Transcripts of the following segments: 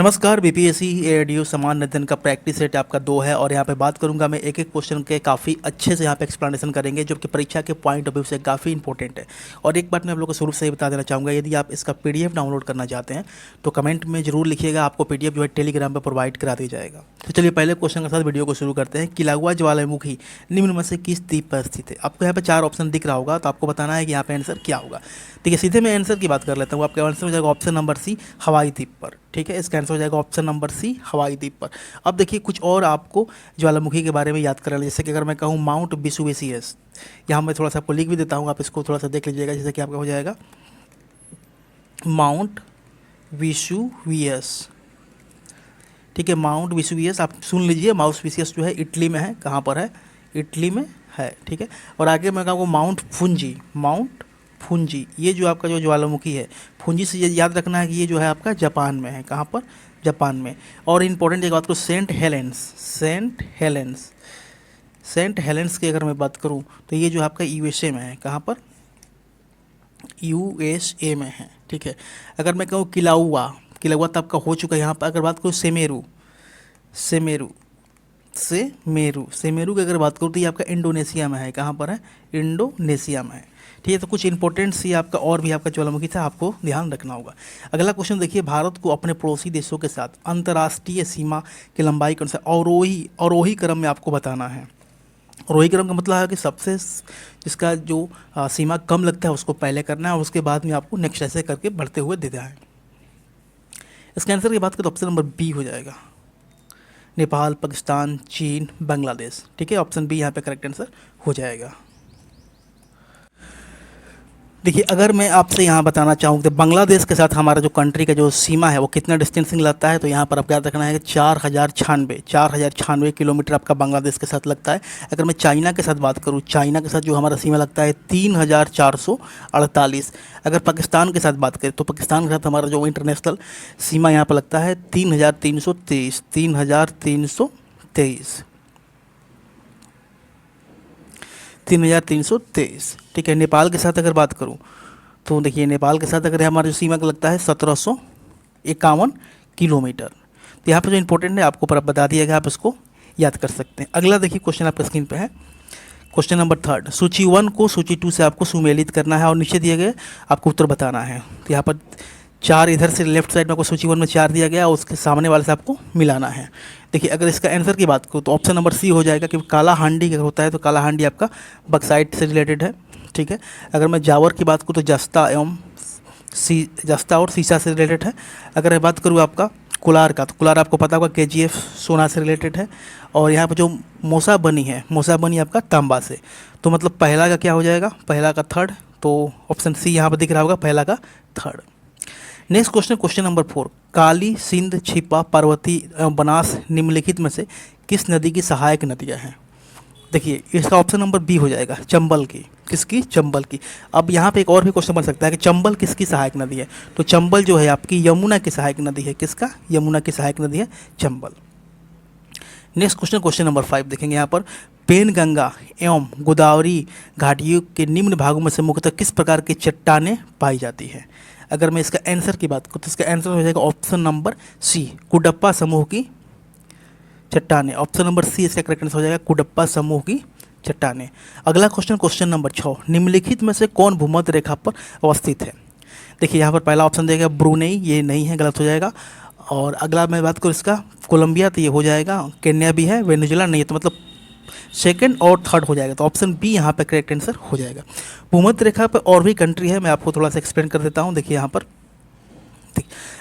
नमस्कार। BPSC ADO समान नितिन का प्रैक्टिस सेट आपका 2 है और यहाँ पे बात करूँगा मैं एक एक क्वेश्चन के काफ़ी अच्छे से यहाँ पे एक्सप्लेनेशन करेंगे जो कि परीक्षा के पॉइंट ऑफ व्यू से काफ़ी इंपॉर्टेंट है। और एक बात मैं आप लोगों को शुरू से ही बता देना चाहूँगा, यदि आप इसका पीडीएफ डाउनलोड करना चाहते हैं तो कमेंट में जरूर लिखिएगा, आपको पीडीएफ जो है टेलीग्राम पर प्रोवाइड करा दिया जाएगा। तो चलिए पहले क्वेश्चन के साथ वीडियो को शुरू करते हैं। किलाउआ ज्वालामुखी निम्न में से किस द्वीप पर स्थित है? आपको यहाँ पे 4 ऑप्शन दिख रहा होगा, तो आपको बताना है कि यहाँ पे आंसर क्या होगा। ठीक है, सीधे मैं आंसर की बात कर लेता हूँ। आपका आंसर हो जाएगा ऑप्शन नंबर सी, हवाई द्वीप पर। ठीक है, इसका आंसर हो जाएगा ऑप्शन नंबर सी, हवाई द्वीप पर। अब देखिए कुछ और आपको ज्वालामुखी के बारे में याद करा लें, जैसे कि अगर मैं कहूँ माउंट विसुवेसियस, यहाँ मैं थोड़ा सा आपको लिख भी देता हूँ, आप इसको थोड़ा सा देख लीजिएगा। जैसे कि आपका हो जाएगा माउंट विसुवियस। ठीक है, माउंट विसुवियस आप सुन लीजिए। माउंट विसुवियस जो है इटली में है। कहाँ पर है? इटली में है। ठीक है, और आगे मैं कहूँगा माउंट फुंजी। माउंट फुंजी, ये जो आपका जो ज्वालामुखी है, फुंजी से ये याद रखना है कि ये जो है आपका जापान में है। कहाँ पर? जापान में। और इम्पोर्टेंट एक बात को, Saint Helens. Saint Helens, Saint Helens की अगर मैं बात करूँ तो ये जो आपका यूएसए में है। कहाँ पर? यूएसए में है। ठीक है, अगर मैं कहूँ किलाउआ, किलाउआ तो आपका हो चुका है। यहाँ पर अगर बात करूँ सेमेरू, सेमेरू, सेमेरू, सेमेरू की अगर बात करूँ तो ये आपका इंडोनेशिया में है। कहाँ पर है? इंडोनेशिया में है। ठीक है, तो कुछ इंपॉर्टेंट सी आपका और भी आपका ज्वालामुखी था, आपको ध्यान रखना होगा। अगला क्वेश्चन देखिए, भारत को अपने पड़ोसी देशों के साथ अंतर्राष्ट्रीय सीमा की लंबाई के अनुसार अवरोही क्रम में आपको बताना है। अवरोही क्रम का मतलब है कि सबसे जिसका जो सीमा कम लगता है उसको पहले करना है और उसके बाद में आपको नेक्स्ट ऐसे करके बढ़ते हुए देना है। इसके आंसर की बात करें तो ऑप्शन नंबर बी हो जाएगा, नेपाल, पाकिस्तान, चीन, बांग्लादेश। ठीक है, ऑप्शन बी यहाँ पे करेक्ट आंसर हो जाएगा। देखिए, अगर मैं आपसे यहाँ बताना चाहूँ कि बांग्लादेश के साथ हमारा जो कंट्री का जो सीमा है वो कितना डिस्टेंसिंग लगता है, तो यहाँ पर आपको याद रखना है कि 4096 किलोमीटर आपका बांग्लादेश के साथ लगता है। अगर मैं चाइना के साथ बात करूँ, चाइना के साथ जो हमारा सीमा लगता है 3448। अगर पाकिस्तान के साथ बात करें तो पाकिस्तान के साथ हमारा जो इंटरनेशनल सीमा यहाँ पर लगता है 3323। 3323। ठीक है, नेपाल के साथ अगर बात करूं तो देखिए नेपाल के साथ अगर हमारा जो सीमा का लगता है 1751 किलोमीटर। तो यहाँ पर जो इंपॉर्टेंट है आपको पर बता दिया गया, आप इसको याद कर सकते हैं। अगला देखिए क्वेश्चन आपका स्क्रीन पे है, क्वेश्चन नंबर 3। सूची 1 को सूची 2 से आपको सुमेलित करना है और नीचे दिए गए आपको उत्तर बताना है। तो यहाँ पर 4 इधर से लेफ्ट साइड में आपको सूची 1 में 4 दिया गया और उसके सामने वाले से आपको मिलाना है। देखिए, अगर इसका आंसर की बात करूँ तो ऑप्शन नंबर सी हो जाएगा, क्योंकि काला हांडी अगर होता है तो काला हांडी आपका बक्साइट से रिलेटेड है। ठीक है, अगर मैं जावर की बात करूँ तो जस्ता और सीसा से रिलेटेड है। अगर मैं बात करूँ आपका कुलार का, तो कुलार आपको पता होगा केजीएफ सोना से रिलेटेड है। और यहाँ पर जो मोसा बनी है, मोसा बनी आपका तांबा से। तो मतलब पहला का क्या हो जाएगा? पहला का थर्ड। तो ऑप्शन सी यहाँ पर दिख रहा होगा, पहला का third. Next question, question number 4। काली, सिंध, छिपा, पार्वती एवं बनास निम्नलिखित में से किस नदी की सहायक नदियाँ हैं? देखिए, इसका ऑप्शन नंबर बी हो जाएगा, चंबल की। किसकी? चंबल की। अब यहाँ पे एक और भी क्वेश्चन बन सकता है कि चंबल किसकी सहायक नदी है? तो चंबल जो है आपकी यमुना की सहायक नदी है। किसका? यमुना की सहायक नदी है Chambal. Next question, question number 5 देखेंगे यहाँ पर, पेनगंगा एवं गोदावरी घाटियों के निम्न भागों में से मुख्यतः किस प्रकार की चट्टानें पाई जाती हैं? अगर मैं इसका आंसर की बात करूँ तो इसका आंसर हो जाएगा ऑप्शन नंबर सी, कुडप्पा समूह की चट्टानें। ऑप्शन नंबर सी इसका करेक्ट आंसर हो जाएगा, कुडप्पा समूह की चट्टानें। अगला क्वेश्चन, क्वेश्चन नंबर 6। निम्नलिखित में से कौन भूमध्य रेखा पर अवस्थित है? देखिए, यहाँ पर पहला ऑप्शन देगा ब्रूनेई, ये नहीं है, गलत हो जाएगा। और अगला मैं बात करूँ इसका कोलंबिया, तो ये हो जाएगा। केन्या भी है, वेनेजुला नहीं है, तो मतलब सेकंड और थर्ड हो जाएगा। तो ऑप्शन बी यहाँ पे करेक्ट आंसर हो जाएगा। भूमध्य रेखा पर और भी कंट्री है, मैं आपको थोड़ा सा एक्सप्लेन कर देता हूँ। देखिए यहाँ पर,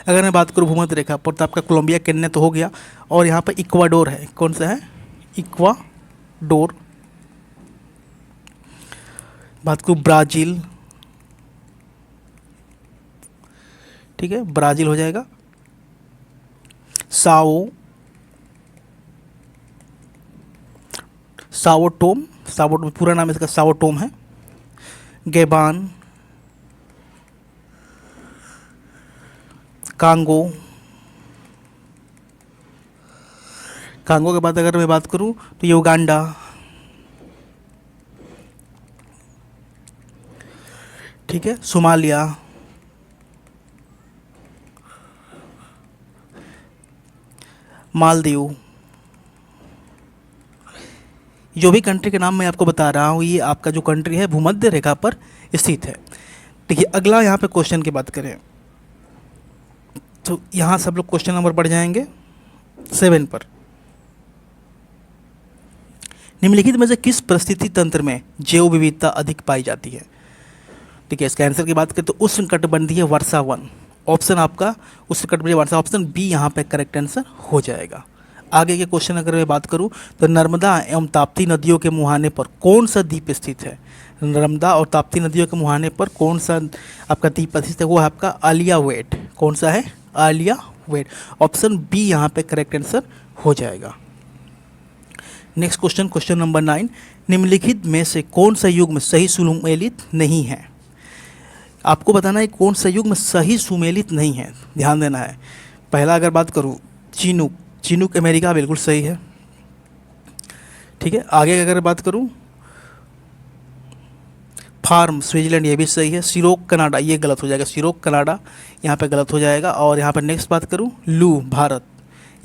अगर मैं बात करूँ भूमध्य रेखा पर तो आपका कोलंबिया, केन्या तो हो गया। और यहाँ पर इक्वाडोर है। कौन सा है? इक्वाडोर। बात करूँ ब्राज़ील, ठीक है, ब्राज़ील हो जाएगा। साओ सावोटोम, सावोटोम पूरा नाम इसका सावोटोम है। गेबान, कांगो, कांगो के बाद अगर मैं बात करूं तो युगांडा, ठीक है, सोमालिया, मालदीव। जो भी कंट्री के नाम मैं आपको बता रहा हूँ, ये आपका जो कंट्री है भूमध्य रेखा पर स्थित है। देखिए अगला यहाँ पे क्वेश्चन की बात करें तो यहाँ सब लोग क्वेश्चन नंबर बढ़ जाएंगे 7 पर। निम्नलिखित में से किस परिस्थिति तंत्र में जैव विविधता अधिक पाई जाती है? ठीक है, इसका आंसर की बात करें तो उष्णकटिबंधीय वर्षा वन, ऑप्शन आपका उष्णकटिबंधीय वर्षा, ऑप्शन बी यहाँ पे करेक्ट आंसर हो जाएगा। आगे के क्वेश्चन अगर मैं बात करूँ तो नर्मदा एवं ताप्ती नदियों के मुहाने पर कौन सा द्वीप स्थित है? नर्मदा और ताप्ती नदियों के मुहाने पर कौन सा आपका द्वीप स्थित है? वो है आपका आलियावेट। कौन सा है? आलियावेट। ऑप्शन बी यहाँ पे करेक्ट आंसर हो जाएगा। नेक्स्ट क्वेश्चन, क्वेश्चन नंबर 9, निम्नलिखित में से कौन सा युग्म सही सुमेलित नहीं है? आपको बताना है कौन सा युग्म सही सुमेलित नहीं है, ध्यान देना है। पहला अगर बात करूँ चिनूक, चिनूक अमेरिका बिल्कुल सही है। ठीक है, आगे अगर बात करूँ फार्म स्विट्जरलैंड, ये भी सही है। सिरोक कनाडा, ये गलत हो जाएगा, सिरोक कनाडा यहाँ पे गलत हो जाएगा। और यहाँ पर नेक्स्ट बात करूँ लू भारत,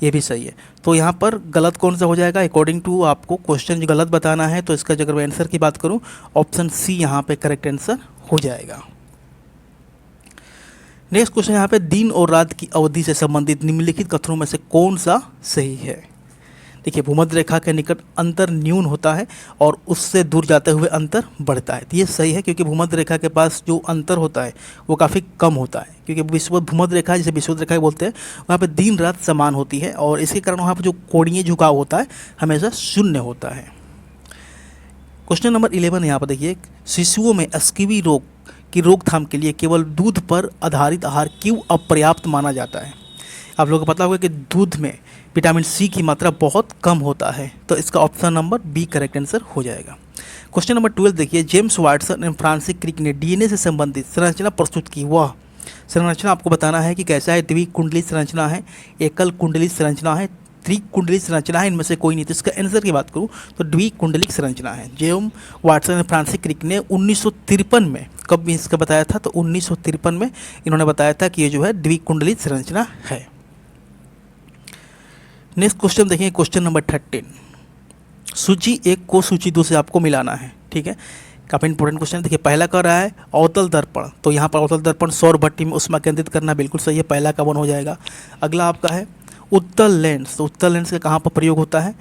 ये भी सही है। तो यहाँ पर गलत कौन सा हो जाएगा अकॉर्डिंग टू आपको क्वेश्चन जो गलत बताना है, तो इसका अगर मैं आंसर की बात करूँ ऑप्शन सी यहाँ पे करेक्ट आंसर हो जाएगा। नेक्स्ट क्वेश्चन यहाँ पे दिन और रात की अवधि से संबंधित निम्नलिखित कथनों में से कौन सा सही है? देखिए भूमध्य रेखा के निकट अंतर न्यून होता है और उससे दूर जाते हुए अंतर बढ़ता है। तो ये सही है क्योंकि भूमध्य रेखा के पास जो अंतर होता है वो काफ़ी कम होता है, क्योंकि भूमध्य रेखा जिसे विषुवत रेखा बोलते हैं वहाँ पे दिन रात समान होती है और इसके कारण वहाँ पर जो कोणीय झुकाव होता है हमेशा शून्य होता है। क्वेश्चन नंबर 11 यहाँ पर देखिए, शिशुओं में स्कीवी रोग की रोकथाम के लिए केवल दूध पर आधारित आहार क्यों अपर्याप्त माना जाता है? आप लोगों को पता होगा कि दूध में विटामिन सी की मात्रा बहुत कम होता है, तो इसका option number B correct answer हो जाएगा। क्वेश्चन नंबर 12 देखिए, James Watson and Francis Crick ने डीएनए से संबंधित संरचना प्रस्तुत की। वह संरचना आपको बताना है कि कैसा है, द्विकुंडली संरचना है, एकल कुंडली संरचना है, त्रिकुंडली संरचना है, इनमें से कोई नहीं। तो इसका आंसर की बात करूँ तो द्विकुंडलिक संरचना है। James Watson and Francis Crick ने 1953 में, कब इसका बताया था तो 1953 में इन्होंने बताया था कि ये जो है द्विकुंडलित संरचना है। नेक्स्ट क्वेश्चन देखिए, क्वेश्चन नंबर 13, सूची 1 को सूची 2 से आपको मिलाना है। ठीक है, काफ़ी इंपॉर्टेंट क्वेश्चन। देखिए पहला कह रहा है अवतल दर्पण, तो यहाँ पर अवतल दर्पण सौर भट्टी में उष्मा केंद्रित करना बिल्कुल सही है, पहला का 1 हो जाएगा। अगला आपका है उत्तल लेंस, तो उत्तल लेंस का कहाँ पर प्रयोग होता है?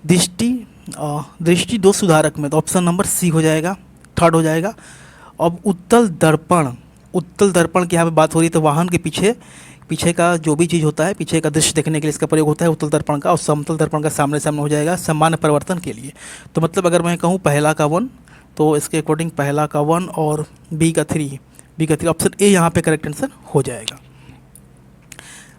दृष्टि दोष सुधारक में, तो ऑप्शन नंबर सी हो जाएगा, 3rd हो जाएगा। अब उत्तल दर्पण, उत्तल दर्पण की यहाँ पे बात हो रही है तो वाहन के पीछे का जो भी चीज़ होता है, पीछे का दृश्य देखने के लिए इसका प्रयोग होता है उत्तल दर्पण का। और समतल दर्पण का सामने सामने हो जाएगा सामान्य परिवर्तन के लिए। तो मतलब अगर मैं कहूँ पहला का 1, तो इसके अकॉर्डिंग पहला का 1 और बी का 3, ऑप्शन ए यहाँ पे करेक्ट आंसर हो जाएगा।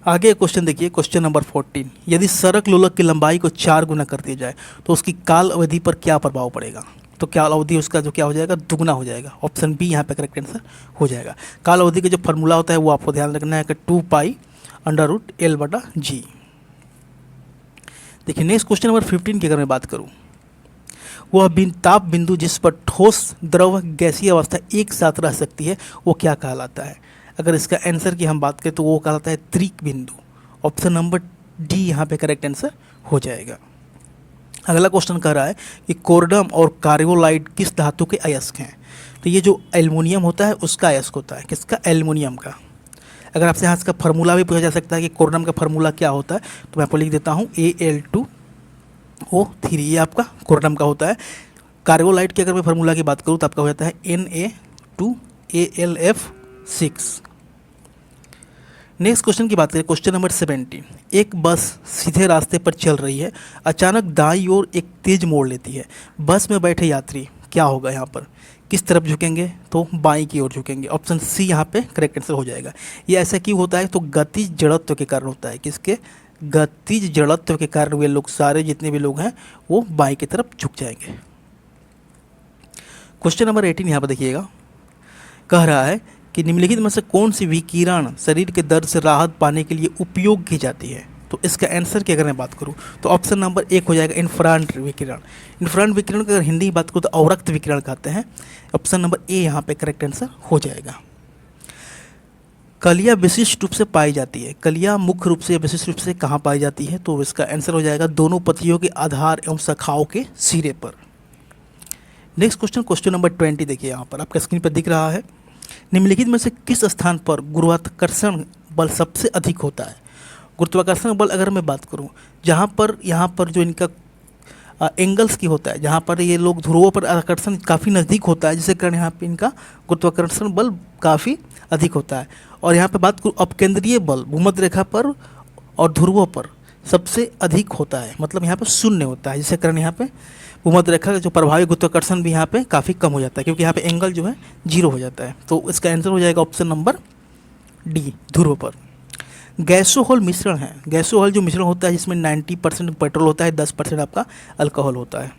आगे क्वेश्चन देखिए, क्वेश्चन नंबर 14, यदि सड़क लोलक की लंबाई को 4 गुना कर दिया जाए तो उसकी काल अवधि पर क्या प्रभाव पड़ेगा? तो काल अवधि उसका जो क्या हो जाएगा, दुगना हो जाएगा। ऑप्शन बी यहाँ पे करेक्ट आंसर हो जाएगा। काल अवधि का जो फॉर्मूला होता है वो आपको ध्यान रखना है कि 2π√L/g। देखिए नेक्स्ट क्वेश्चन नंबर 15 की अगर मैं बात करूँ, वह ताप बिंदु जिस पर ठोस द्रव गैसीय अवस्था एक साथ रह सकती है वो क्या कहलाता है? अगर इसका आंसर की हम बात करें तो वो कहलाता है त्रिक बिंदु। ऑप्शन नंबर डी यहाँ पे करेक्ट आंसर हो जाएगा। अगला क्वेश्चन कह रहा है कि कोर्डम और कार्बोलाइड किस धातु के अयस्क हैं? तो ये जो एल्युमिनियम होता है उसका अयस्क होता है, किसका? एल्युमिनियम का। अगर आपसे यहाँ इसका फार्मूला भी पूछा जा सकता है कि कोर्डम का फार्मूला क्या होता है, तो मैं आपको लिख देता हूँ Al2O3, ये आपका कोर्डम का होता है। कार्बोलाइड की अगर मैं फार्मूला की बात करूँ तो आपका हो जाता है Na2AlF6। नेक्स्ट क्वेश्चन की बात करें, क्वेश्चन नंबर 17, एक बस सीधे रास्ते पर चल रही है, अचानक दाईं ओर एक तेज मोड़ लेती है। बस में बैठे यात्री क्या होगा यहाँ पर, किस तरफ झुकेंगे? तो बाईं की ओर झुकेंगे। ऑप्शन सी यहाँ पे करेक्ट आंसर हो जाएगा। ये ऐसा क्यों होता है? तो गतिज जड़त्व के कारण होता है। किसके? गतिज जड़त्व के कारण वे लोग, सारे जितने भी लोग हैं वो बाईं की तरफ झुक जाएंगे। क्वेश्चन नंबर 18 यहाँ पर देखिएगा, कह रहा है कि निम्नलिखित में से कौन सी विकिरण शरीर के दर्द से राहत पाने के लिए उपयोग की जाती है? तो इसका आंसर की अगर मैं बात करूं तो ऑप्शन नंबर 1 हो जाएगा इन्फ्रारेड विकिरण। इन्फ्रारेड विकिरण की अगर हिंदी की बात करूं तो अवरक्त विकिरण कहते हैं। ऑप्शन नंबर ए यहाँ पे करेक्ट आंसर हो जाएगा। कलियां विशिष्ट रूप से पाई जाती है, कलियां मुख्य रूप से विशिष्ट रूप से कहाँ पाई जाती है? तो इसका आंसर हो जाएगा दोनों पत्तियों के आधार एवं शाखाओं के सिरे पर। नेक्स्ट क्वेश्चन, क्वेश्चन नंबर 20 देखिए यहाँ पर आपका स्क्रीन पर दिख रहा है। निम्नलिखित में से किस स्थान पर गुरुत्वाकर्षण बल सबसे अधिक होता है? गुरुत्वाकर्षण बल अगर मैं बात करूँ, जहाँ पर यहाँ पर जो इनका एंगल्स की होता है, जहाँ पर ये लोग ध्रुवों पर आकर्षण काफ़ी नज़दीक होता है, जिसके कारण यहाँ पे इनका गुरुत्वाकर्षण बल काफ़ी अधिक होता है। और यहाँ पे बात करूँ अपकेंद्रीय बल भूमध्य रेखा पर और ध्रुवों पर सबसे अधिक होता है, मतलब यहाँ पर शून्य होता है, जिसके कारण यहाँ पे भूमध्य रेखा का जो प्रभावी गुरुत्वाकर्षण भी यहाँ पे काफ़ी कम हो जाता है, क्योंकि यहाँ पे एंगल जो है 0 हो जाता है। तो इसका आंसर हो जाएगा ऑप्शन नंबर डी, ध्रुव पर। गैसोहॉल मिश्रण है, गैसोहॉल जो मिश्रण होता है जिसमें 90% पेट्रोल होता है, 10% आपका अल्कोहल होता है।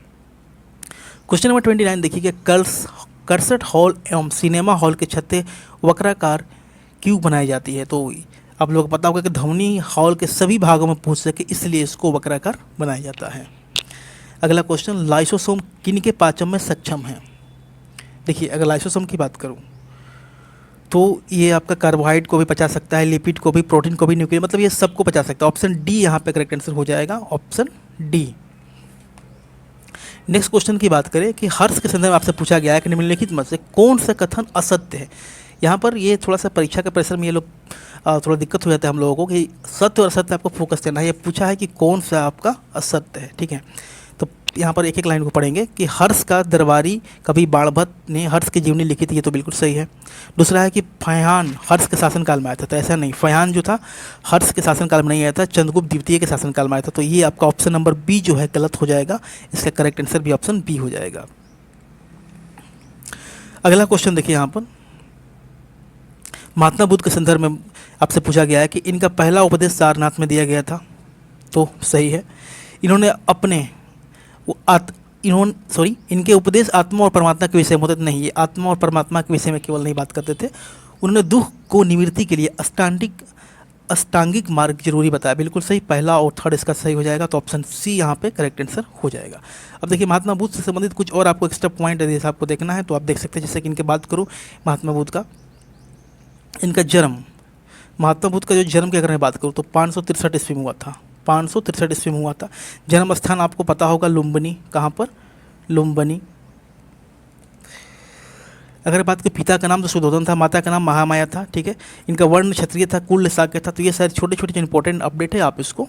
क्वेश्चन नंबर 29 देखिए, कर्सट हॉल एवं सिनेमा हॉल के छतें वक्राकार क्यों बनाई जाती है? तो आप लोगों को पता होगा कि ध्वनि हॉल के सभी भागों में पहुंच सके, इसलिए इसको वक्राकार बनाया जाता है। अगला क्वेश्चन, लाइसोसोम किन के पाचन में सक्षम है? देखिए अगर लाइसोसोम की बात करूं तो ये आपका कार्बोहाइड्रेट को भी पचा सकता है, लिपिड को भी, प्रोटीन को भी, न्यूक्लियर, मतलब ये सबको पचा सकता है। ऑप्शन डी यहाँ पे करेक्ट आंसर हो जाएगा, ऑप्शन डी। नेक्स्ट क्वेश्चन की बात करें कि हर्ष के संदर्भ में आपसे पूछा गया है कि निम्नलिखित में से कौन सा कथन असत्य है? यहाँ पर ये थोड़ा सा परीक्षा के प्रेशर में ये लोग थोड़ा दिक्कत हो जाता है हम लोगों को कि सत्य और असत्य आपको फोकस करना है। ये पूछा है कि कौन सा आपका असत्य है, ठीक है। तो यहाँ पर एक एक लाइन को पढ़ेंगे कि हर्ष का दरबारी कवि बाणभट्ट ने हर्ष की जीवनी लिखी थी, ये तो बिल्कुल सही है। दूसरा है कि फयान हर्ष के शासनकाल में आया था, तो ऐसा नहीं, फयान जो था हर्ष के शासनकाल में नहीं आया था, चंद्रगुप्त द्वितीय के शासनकाल में आया था। तो ये आपका ऑप्शन नंबर बी जो है गलत हो जाएगा, इसका करेक्ट आंसर भी ऑप्शन बी हो जाएगा। अगला क्वेश्चन देखिए यहाँ पर, महात्मा बुद्ध के संदर्भ में आपसे पूछा गया है कि इनका पहला उपदेश सारनाथ में दिया गया था, तो सही है। इन्होंने अपने इनके उपदेश आत्मा और परमात्मा के विषय में होते नहीं, ये आत्मा और परमात्मा के विषय में केवल नहीं बात करते थे। उन्होंने दुख को निवृत्ति के लिए अष्टांगिक मार्ग जरूरी बताया, बिल्कुल सही, पहला और थर्ड इसका सही हो जाएगा। तो ऑप्शन सी यहाँ पे करेक्ट आंसर हो जाएगा। अब देखिए महात्मा बुद्ध से संबंधित कुछ और आपको एक्स्ट्रा पॉइंट यदि आपको देखना है तो आप देख सकते हैं। जैसे कि इनके बात करूँ महात्मा बुद्ध का, इनका जन्म, महात्मा बुद्ध का जो जन्म की अगर मैं बात करूँ तो 563 ईस्वी में हुआ था, 563 ईस्वी में हुआ था। जन्म स्थान आपको पता होगा लुम्बिनी, कहाँ पर? लुम्बिनी। अगर बात करें पिता का नाम तो सुधोधन था, माता का नाम महामाया था, ठीक है। इनका वर्ण क्षत्रिय था, कुल शाक्य था। तो ये सारे छोटे छोटे जो इंपॉर्टेंट अपडेट है आप इसको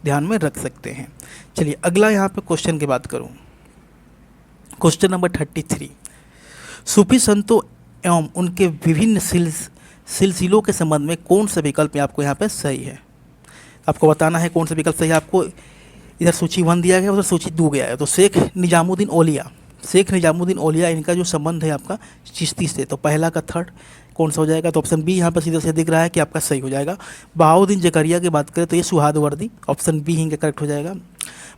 ध्यान में रख सकते हैं। चलिए अगला यहाँ पे क्वेश्चन की बात करूँ, क्वेश्चन नंबर 33, सूफी संतों एवं उनके विभिन्न सिलसिलों के संबंध में कौन सा विकल्प आपको यहाँ पे सही है? आपको बताना है कौन सा विकल्प सही है। आपको इधर सूची 1 दिया गया, उधर सूची 2 गया है। तो शेख निजामुद्दीन औलिया इनका जो संबंध है आपका चिश्ती से, तो पहला का थर्ड कौन सा हो जाएगा? तो ऑप्शन बी यहाँ पर सीधा से दिख रहा है कि आपका सही हो जाएगा। बहाउद्दीन जकरिया की बात करें तो ये सुहादवर्दी, ऑप्शन बी इनका करेक्ट हो जाएगा।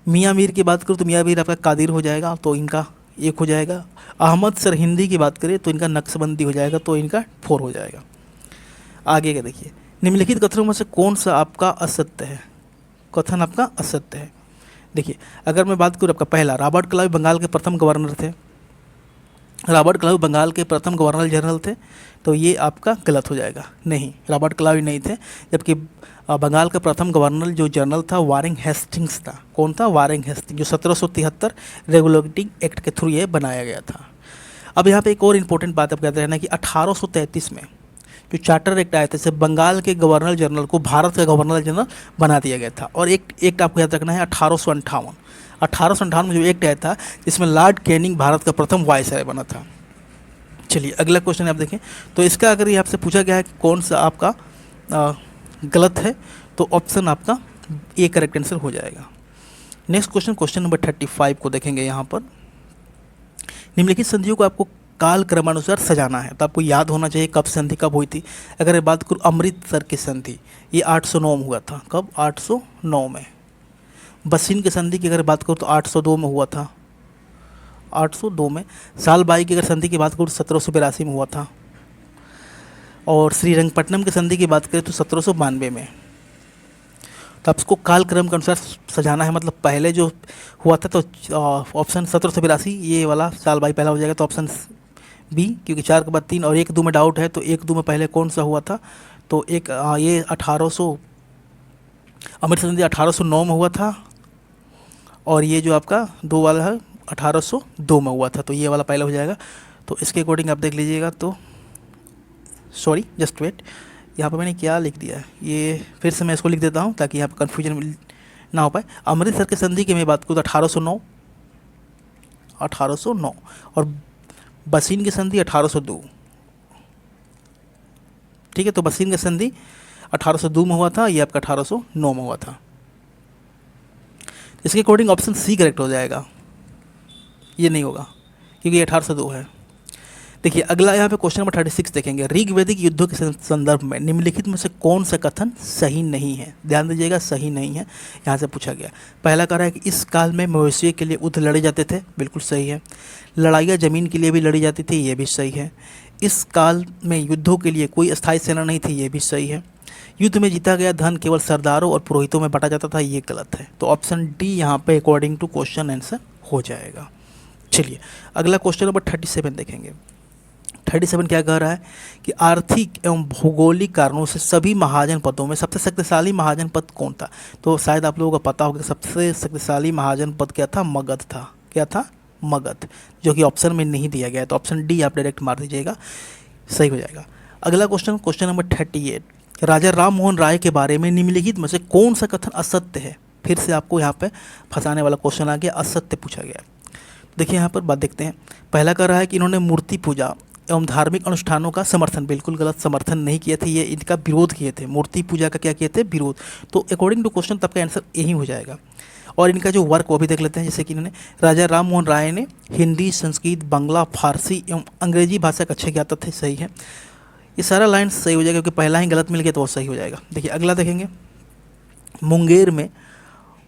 मियाँ मीर की बात करूँ तो मियाँ मीर आपका कादिर हो जाएगा, तो इनका 1 हो जाएगा। अहमद सरहिंदी की बात करें तो इनका नक्शबंदी हो जाएगा, तो इनका 4 हो जाएगा। आगे का देखिए, निम्नलिखित कथनों में से कौन सा आपका असत्य है? कथन आपका असत्य है। देखिए अगर मैं बात करूँ आपका पहला, रॉबर्ट क्लाइव बंगाल के प्रथम गवर्नर थे, रॉबर्ट क्लाइव बंगाल के प्रथम गवर्नर जनरल थे, तो ये आपका गलत हो जाएगा। नहीं, रॉबर्ट क्लाइव नहीं थे, जबकि बंगाल का प्रथम गवर्नर जो जनरल था वारेन हेस्टिंग्स था। कौन था? वारेन हेस्टिंग्स, जो 1773 रेगुलेटिंग एक्ट के थ्रू ये बनाया गया था। अब यहाँ पे एक और इम्पोर्टेंट बात आपको याद रहना कि 1833 में जो चार्टर एक्ट आया था, इससे बंगाल के गवर्नर जनरल को भारत का गवर्नर जनरल बना दिया गया था। और एक आपको याद रखना है 1858 में जो एक्ट आया था जिसमें लॉर्ड कैनिंग भारत का प्रथम वायसराय बना था। चलिए अगला क्वेश्चन आप देखें, तो इसका अगर ये आपसे पूछा गया है कि कौन सा आपका गलत है, तो ऑप्शन आपका ए करेक्ट आंसर हो जाएगा। नेक्स्ट क्वेश्चन, क्वेश्चन नंबर 35 को देखेंगे। यहाँ पर निम्नलिखित संधियों को आपको काल क्रमानुसार सजाना है, तो आपको याद होना चाहिए कब संधि कब हुई थी। अगर मैं बात करूँ अमृतसर की संधि, ये 809 में हुआ था। कब? 809 में। बसिन की संधि की अगर बात करूँ तो 802 में हुआ था, 802 में। सालबाई की अगर संधि की बात करूँ तो 1782 में हुआ था। और श्रीरंगपट्टनम की संधि की बात करें तो 1792 में। तो आप इसको कालक्रम के अनुसार सजाना है, मतलब पहले जो हुआ था तो ऑप्शन 1782 ये वाला सालबाई पहला हो जाएगा, तो ऑप्शन बी, क्योंकि 4 के बाद 3 और 1-2 में डाउट है, तो 1-2 में पहले कौन सा हुआ था, तो एक ये 1800 अमृत संधि 1809 में हुआ था, और ये जो आपका दो वाला है 1802 में हुआ था, तो ये वाला पहले हो जाएगा। तो इसके अकॉर्डिंग आप देख लीजिएगा। तो सॉरी जस्ट वेट, यहाँ पर मैंने क्या लिख दिया है, ये फिर से मैं इसको लिख देता हूँ ताकि यहाँ पर कन्फ्यूजन ना हो पाए। अमृतसर के संधि की मैं बात करूँ तो 1809 और बसीन की संधि 1802। ठीक है, तो बसीन की संधि 1802 में हुआ था, ये आपका 1809 में हुआ था। इसके अकॉर्डिंग ऑप्शन सी करेक्ट हो जाएगा, ये नहीं होगा क्योंकि ये 1802 है। देखिए अगला यहाँ पे क्वेश्चन नंबर 36 देखेंगे। ऋग्वैदिक युद्धों के संदर्भ में निम्नलिखित में से कौन सा कथन सही नहीं है? ध्यान दीजिएगा, सही नहीं है, यहाँ से पूछा गया। पहला कह रहा है कि इस काल में मवेशियों के लिए युद्ध लड़े जाते थे, बिल्कुल सही है। लड़ाइयाँ जमीन के लिए भी लड़ी जाती थी, ये भी सही है। इस काल में युद्धों के लिए कोई अस्थायी सेना नहीं थी, ये भी सही है। युद्ध में जीता गया धन केवल सरदारों और पुरोहितों में बांटा जाता था, ये गलत है। तो ऑप्शन डी यहाँ पे अकॉर्डिंग टू क्वेश्चन आंसर हो जाएगा। चलिए अगला क्वेश्चन नंबर 37 देखेंगे। 37 क्या कह रहा है कि आर्थिक एवं भौगोलिक कारणों से सभी महाजन पदों में सबसे शक्तिशाली महाजन पद कौन था? तो शायद आप लोगों को पता होगा कि सबसे शक्तिशाली महाजन पद क्या था? मगध था। क्या था? मगध, जो कि ऑप्शन में नहीं दिया गया है। तो ऑप्शन डी आप डायरेक्ट मार दीजिएगा, सही हो जाएगा। अगला क्वेश्चन, क्वेश्चन नंबर 38। राजा राम मोहन राय के बारे में निम्नलिखित में से कौन सा कथन असत्य है? फिर से आपको यहाँ पे फंसाने वाला क्वेश्चन आ गया, असत्य पूछा गया। देखिए यहाँ पर बात देखते हैं। पहला कह रहा है कि इन्होंने मूर्ति पूजा एवं धार्मिक अनुष्ठानों का समर्थन, बिल्कुल गलत, समर्थन नहीं किए थे, ये इनका विरोध किए थे। मूर्ति पूजा का क्या किए थे? विरोध। तो अकॉर्डिंग टू क्वेश्चन तब का आंसर यही हो जाएगा। और इनका जो वर्क वो भी देख लेते हैं, जैसे कि इन्होंने राजा राम मोहन राय ने हिंदी, संस्कृत, बांग्ला, फारसी एवं अंग्रेजी भाषा का अच्छे ज्ञाता थे, सही है। ये सारा लाइन सही हो जाएगा क्योंकि पहला ही गलत मिल गया तो वो सही हो जाएगा। देखिए अगला देखेंगे। मुंगेर में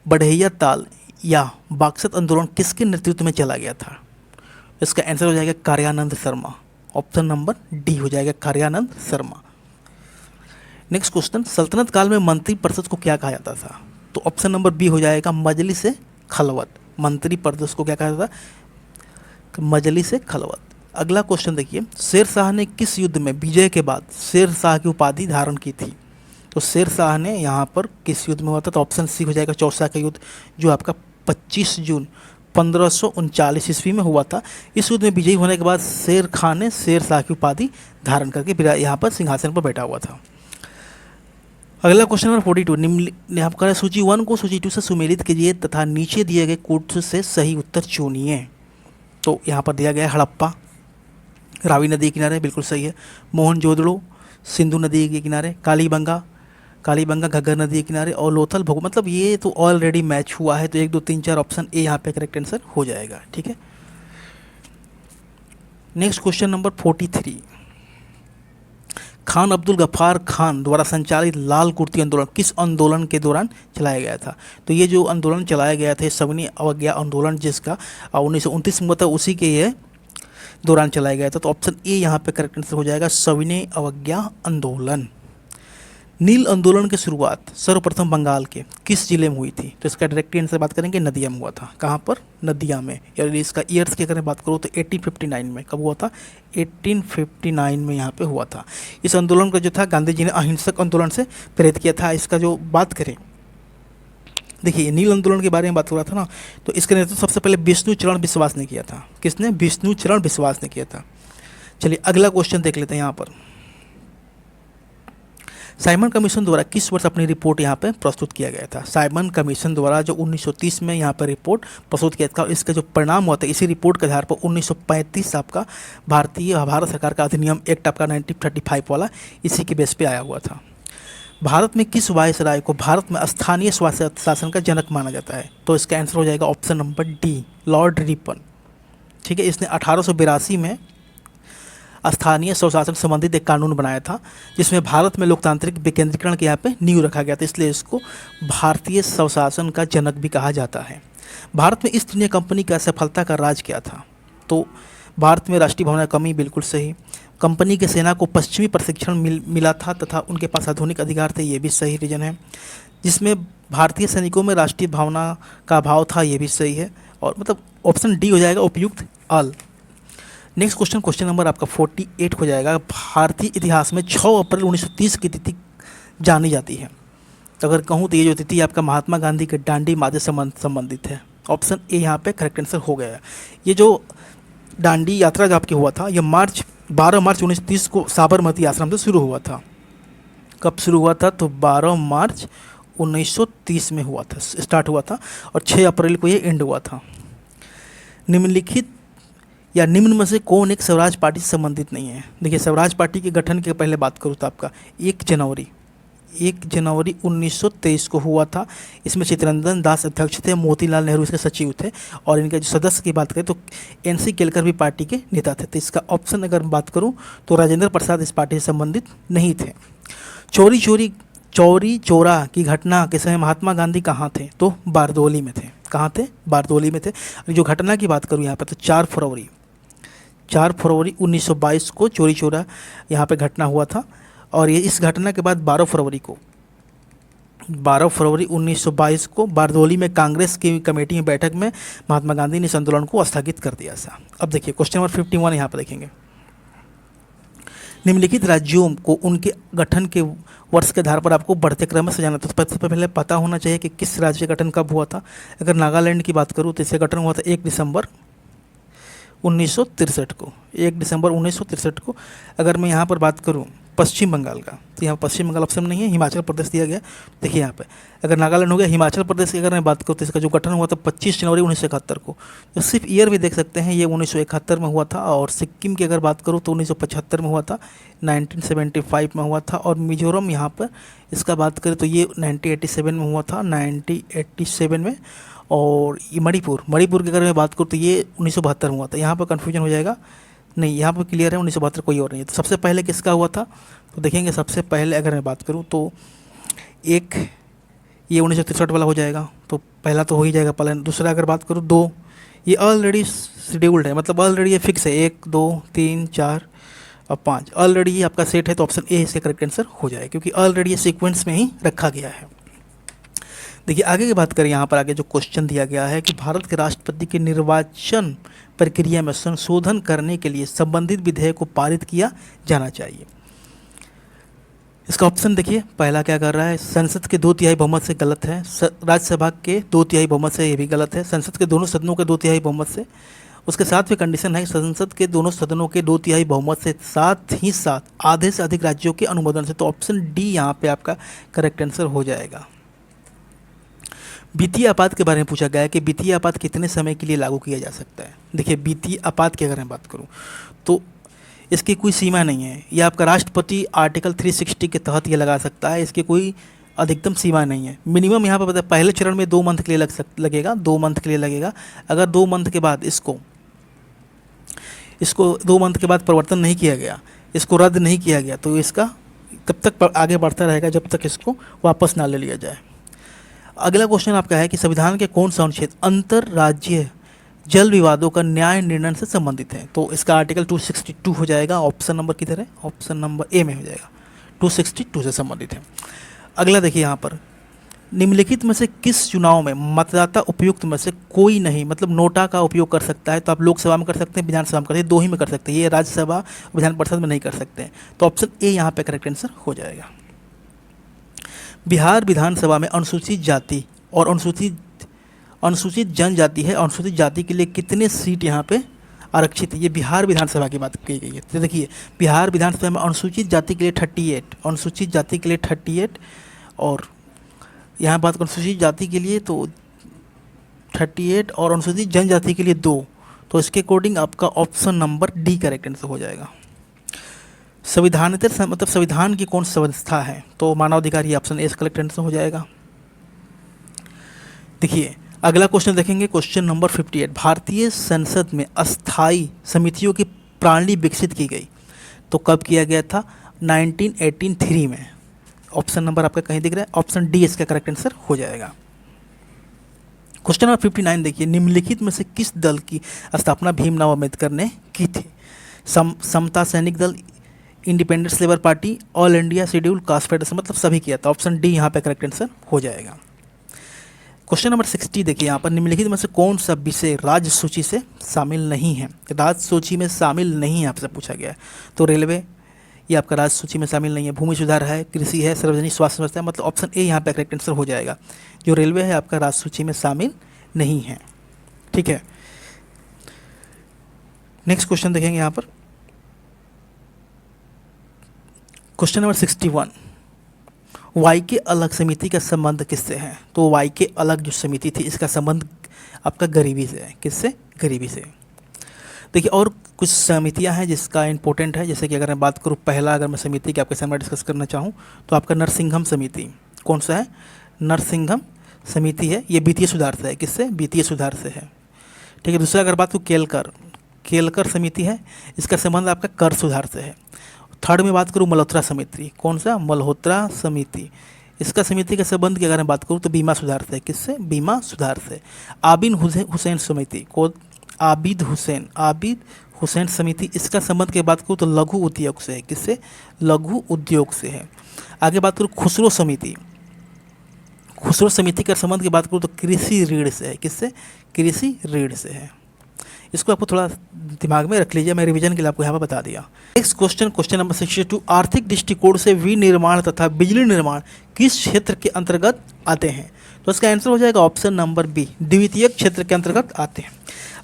बढ़ैया ताल या बाक्सत आंदोलन किसके नेतृत्व में चला गया था? इसका आंसर हो जाएगा Karyanand Sharma. Option number D हो जाएगा, कार्यानंद शर्मा। नेक्स्ट क्वेश्चन, सल्तनत काल में मंत्री परिषद को क्या कहा जाता था? तो ऑप्शन नंबर बी हो जाएगा, मजलिस खलवत। मंत्री परिषद को क्या कहा जाता था? मजलिस खलवत। अगला क्वेश्चन देखिए, शेर शाह ने किस युद्ध में विजय के बाद शेर शाह की उपाधि धारण की थी? तो शेर शाह ने यहाँ पर किस युद्ध में हुआ था? तो ऑप्शन सी हो जाएगा, चौसा का युद्ध, जो आपका 25 जून 1539 ईस्वी में हुआ था। इस युद्ध में विजयी होने के बाद शेर खान ने शेर शाह की उपाधि धारण करके यहाँ पर सिंहासन पर बैठा हुआ था। अगला क्वेश्चन नंबर 42, निम्न आपका सूची 1 को सूची 2 से सुमेलित कीजिए तथा नीचे दिए गए कोट से सही उत्तर चुनिए। तो यहाँ पर दिया गया हड़प्पा, रावी नदी के किनारे, बिल्कुल सही है। मोहनजोदड़ो, सिंधु नदी के किनारे। कालीबंगा घग्गर नदी के किनारे। और लोथल भोग, मतलब ये तो ऑलरेडी मैच हुआ है, तो 1 2 3 4 ऑप्शन ए यहाँ पे करेक्ट आंसर हो जाएगा। ठीक है, next question number 43। Khan Abdul Ghaffar Khan द्वारा संचालित लाल कुर्ती आंदोलन किस आंदोलन के दौरान चलाया गया था? तो ये जो आंदोलन चलाया गया था, सविनय अवज्ञा आंदोलन, जिसका 1929 में था, उसी के ये दौरान चलाया गया था। तो ऑप्शन ए यहाँ पे करेक्ट आंसर हो जाएगा, सविनय अवज्ञा आंदोलन। नील आंदोलन की शुरुआत सर्वप्रथम बंगाल के किस जिले में हुई थी? तो इसका डायरेक्ट आंसर बात करेंगे, नदिया में हुआ था। कहाँ पर? नदिया में। यानी इसका ईयर्स की अगर बात करूँ तो 1859 में। कब हुआ था? 1859 में यहाँ पे हुआ था। इस आंदोलन का जो था, गांधी जी ने अहिंसक आंदोलन से प्रेरित किया था। इसका जो बात करें, देखिए नील आंदोलन के बारे में बात हो रहा था ना, तो इसका नेतृत्व सबसे पहले विष्णुचरण विश्वास ने किया था। किसने? विष्णुचरण विश्वास ने किया था। चलिए अगला क्वेश्चन देख लेते हैं। यहाँ पर साइमन कमीशन द्वारा किस वर्ष अपनी रिपोर्ट यहाँ पे प्रस्तुत किया गया था? साइमन कमीशन द्वारा जो 1930 में यहाँ पर रिपोर्ट प्रस्तुत किया था, इसका जो परिणाम हुआ था, इसी रिपोर्ट के आधार पर 1935 आपका भारत सरकार का अधिनियम एक्ट आपका 1935 वाला इसी के बेस पे आया हुआ था। भारत में किस वायसराय को भारत में स्थानीय शासन का जनक माना जाता है? तो इसका आंसर हो जाएगा option number D, Lord Ripon. ठीक है, इसने 1882 में स्थानीय स्वशासन संबंधित एक कानून बनाया था, जिसमें भारत में लोकतांत्रिक विकेंद्रीकरण के यहाँ पे नींव रखा गया था, इसलिए इसको भारतीय स्वशासन का जनक भी कहा जाता है। भारत में ईस्ट इंडिया कंपनी का सफलता का राज क्या था? तो भारत में राष्ट्रीय भावना कमी, बिल्कुल सही। कंपनी के सेना को पश्चिमी प्रशिक्षण मिला था तथा उनके पास आधुनिक अधिकार थे, ये भी सही रीजन है। जिसमें भारतीय सैनिकों में राष्ट्रीय भावना का अभाव था, ये भी सही है। और मतलब ऑप्शन डी हो जाएगा उपयुक्त अल। नेक्स्ट क्वेश्चन, क्वेश्चन नंबर आपका 48 हो जाएगा। भारतीय इतिहास में 6 अप्रैल 1930 की तिथि जानी जाती है। तो अगर कहूँ तो ये जो तिथि आपका महात्मा गांधी के दांडी मार्च से संबंधित है। ऑप्शन ए यहाँ पे करेक्ट आंसर हो गया है। ये जो दांडी यात्रा जो आपकी हुआ था, ये 12 मार्च 1930 को साबरमती आश्रम से शुरू हुआ था। कब शुरू हुआ था? तो 12 मार्च 1930 में हुआ था, स्टार्ट हुआ था, और 6 अप्रैल को ये एंड हुआ था। निम्नलिखित या निम्न में से कौन एक स्वराज पार्टी से संबंधित नहीं है? देखिए, स्वराज पार्टी के गठन के पहले बात करूँ तो आपका 1 जनवरी 1923 को हुआ था। इसमें चित्तरंजन दास अध्यक्ष थे, मोतीलाल नेहरू इसके सचिव थे, और इनके जो सदस्य की बात करें तो एनसी केलकर भी पार्टी के नेता थे। तो इसका ऑप्शन अगर बात करूं तो राजेंद्र प्रसाद इस पार्टी से संबंधित नहीं थे। चौरी चौरा की घटना के समय महात्मा गांधी कहाँ थे? तो बारदोली में थे। कहाँ थे? बारदोली में थे। जो घटना की बात करूँ यहाँ पर तो 4 फरवरी 1922 को चौरी चौरा यहाँ पे घटना हुआ था, और ये इस घटना के बाद 12 फरवरी 1922 को बारदोली में कांग्रेस की कमेटी में बैठक में महात्मा गांधी ने इस आंदोलन को स्थगित कर दिया था। अब देखिए क्वेश्चन नंबर 51 यहाँ पर देखेंगे। निम्नलिखित राज्यों को उनके गठन के वर्ष के आधार पर आपको बढ़ते क्रम में सजाना था। तो सबसे पहले पता होना चाहिए कि किस राज्य का गठन कब हुआ था। अगर नागालैंड की बात करूँ तो इसका गठन हुआ था 1 दिसंबर 1963 को, 1 दिसंबर 1963 को। अगर मैं यहाँ पर बात करूँ पश्चिम बंगाल का, तो यहाँ पश्चिम बंगाल ऑप्शन नहीं है, हिमाचल प्रदेश दिया गया। देखिए यहाँ पे अगर नागालैंड हो गया, हिमाचल प्रदेश की अगर मैं बात करूँ तो इसका जो गठन हुआ था 25 जनवरी 1971 को। तो सिर्फ ईयर भी देख सकते हैं, ये 1971 में हुआ था। और सिक्किम की अगर बात करूँ तो 1975 में हुआ था, 1975 में हुआ था। और मिजोरम यहाँ पर इसका बात करें तो ये 1987 में हुआ था, 1987 में। और ये मणिपुर की अगर मैं बात करूँ तो ये 1972 में हुआ था। यहाँ पर कन्फ्यूजन हो जाएगा, नहीं यहाँ पर क्लियर है, 1972 कोई और नहीं है। तो सबसे पहले किसका हुआ था? तो देखेंगे सबसे पहले अगर मैं बात करूँ तो एक ये 1963 वाला हो जाएगा, तो पहला तो हो ही जाएगा पहले। दूसरा अगर बात करूँ 2, ये ऑलरेडी शेड्यूल्ड है, मतलब ऑलरेडी ये फिक्स है, 1 2 3 4 और 5 ऑलरेडी ये आपका सेट है। तो ऑप्शन ए इसका करेक्ट आंसर हो जाएगा, क्योंकि ऑलरेडी ये सीक्वेंस में ही रखा गया है। देखिए आगे की बात करें, यहाँ पर आगे जो क्वेश्चन दिया गया है कि भारत के राष्ट्रपति की निर्वाचन प्रक्रिया में संशोधन करने के लिए संबंधित विधेयक को पारित किया जाना चाहिए। इसका ऑप्शन देखिए, पहला क्या कर रहा है? संसद के 2/3 बहुमत से गलत है, राज्यसभा के 2/3 बहुमत से ये भी गलत है, संसद के दोनों सदनों के 2/3 बहुमत से, उसके साथ में कंडीशन है संसद के दोनों सदनों के 2/3 बहुमत से, साथ ही साथ आधे से अधिक राज्यों के अनुमोदन से। तो ऑप्शन डी यहाँ पे आपका करेक्ट आंसर हो जाएगा। वित्तीय आपात के बारे में पूछा गया है कि वित्तीय आपात कितने समय के लिए लागू किया जा सकता है। देखिए वित्तीय आपात की अगर मैं बात करूं तो इसकी कोई सीमा नहीं है, ये आपका राष्ट्रपति आर्टिकल 360 के तहत ये लगा सकता है, इसकी कोई अधिकतम सीमा नहीं है। मिनिमम यहाँ पर पता है पहले चरण में 2 मंथ के लिए लगेगा, 2 मंथ के लिए लगेगा। अगर 2 मंथ के बाद इसको 2 मंथ के बाद परिवर्तन नहीं किया गया, इसको रद्द नहीं किया गया, तो इसका तब तक आगे बढ़ता रहेगा जब तक इसको वापस ना ले लिया जाए। अगला क्वेश्चन आपका है कि संविधान के कौन सा अनुच्छेद अंतर्राज्यीय जल विवादों का न्याय निर्णय से संबंधित है? तो इसका आर्टिकल 262 हो जाएगा। ऑप्शन नंबर किधर है? ऑप्शन नंबर ए में हो जाएगा, 262 से संबंधित है। अगला देखिए यहाँ पर, निम्नलिखित में से किस चुनाव में मतदाता उपयुक्त में से कोई नहीं, मतलब नोटा का उपयोग कर सकता है? तो आप लोकसभा में कर सकते हैं, विधानसभा में कर सकते हैं, 2 ही में कर सकते हैं, ये राज्यसभा विधान परिषद में नहीं कर सकते हैं। तो ऑप्शन ए यहाँ पे करेक्ट आंसर हो जाएगा। बिहार विधानसभा में अनुसूचित जाति और अनुसूचित जनजाति है, अनुसूचित जाति के लिए कितने सीट यहाँ पे आरक्षित है? ये बिहार विधानसभा की बात की गई है। तो देखिए बिहार विधानसभा में अनुसूचित जाति के लिए 38, अनुसूचित जाति के लिए 38, और यहाँ बात अनुसूचित जाति के लिए तो 38 और अनुसूचित जनजाति के लिए 2। तो इसके अकॉर्डिंग आपका option number D correct answer हो जाएगा। संविधानेतर मतलब संविधान की कौन सी संस्था है? तो मानवाधिकार, ये ऑप्शन ए करेक्ट आंसर हो जाएगा। देखिए अगला क्वेश्चन देखेंगे, क्वेश्चन नंबर 58। भारतीय संसद में अस्थाई समितियों की प्रणाली विकसित की गई, तो कब किया गया था? 1983 में। ऑप्शन नंबर आपका कहीं दिख रहा है? ऑप्शन डी इसका करेक्ट आंसर हो जाएगा। क्वेश्चन नंबर 59 देखिए, निम्नलिखित में से किस दल की स्थापना भीमराव अम्बेडकर ने की थी? समता सैनिक दल, independence labour party, all India schedule caste federation, मतलब सभी किया था। ऑप्शन डी यहाँ पे करेक्ट आंसर हो जाएगा। क्वेश्चन नंबर 60 देखिए यहाँ पर, निम्नलिखित में से कौन सा विषय राज्य सूची से शामिल नहीं है? राज्य सूची में शामिल नहीं है आपसे पूछा गया है। तो रेलवे ये आपका राज्य सूची में शामिल नहीं है, भूमि सुधार है, कृषि है, सार्वजनिक स्वास्थ्य व्यवस्था है, मतलब ऑप्शन ए यहाँ पे करेक्ट आंसर हो जाएगा। जो रेलवे है आपका राज्य सूची में शामिल नहीं है। ठीक है, नेक्स्ट क्वेश्चन देखेंगे यहाँ पर, क्वेश्चन नंबर 61, वाई के अलग समिति का संबंध किससे है? तो वाई के अलग जो समिति थी इसका संबंध आपका गरीबी से है। किससे? गरीबी से। देखिए और कुछ समितियां हैं जिसका इंपॉर्टेंट है, जैसे कि अगर मैं बात करूं, पहला अगर मैं समिति की आपके सामने डिस्कस करना चाहूं तो आपका नरसिंघम समिति। कौन सा है? नरसिंघम समिति है। ये वित्तीय सुधार से है। किससे? वित्तीय सुधार से है। ठीक है, दूसरा अगर बात करूँ केलकर समिति है, इसका संबंध आपका कर सुधार से है। थर्ड में बात करूँ मल्होत्रा समिति। कौन सा? मल्होत्रा समिति। इसका समिति के संबंध की अगर मैं बात करूँ तो बीमा सुधार से है। किससे? बीमा सुधार से। आबिद हुसैन समिति को आबिद हुसैन समिति, इसका संबंध की बात करूँ तो लघु उद्योग से है। किससे? लघु उद्योग से है। आगे बात करूँ खुसरो समिति का संबंध की बात करूँ तो कृषि ऋण से है। किससे? कृषि ऋण से है। इसको आपको थोड़ा दिमाग में रख लीजिए, मैं रिवीजन के लिए आपको यहाँ पर बता दिया। नेक्स्ट क्वेश्चन नंबर 62, आर्थिक दृष्टिकोण से विनिर्माण तथा बिजली निर्माण किस क्षेत्र के अंतर्गत आते हैं? तो इसका आंसर हो जाएगा ऑप्शन नंबर बी, द्वितीयक क्षेत्र के अंतर्गत आते हैं।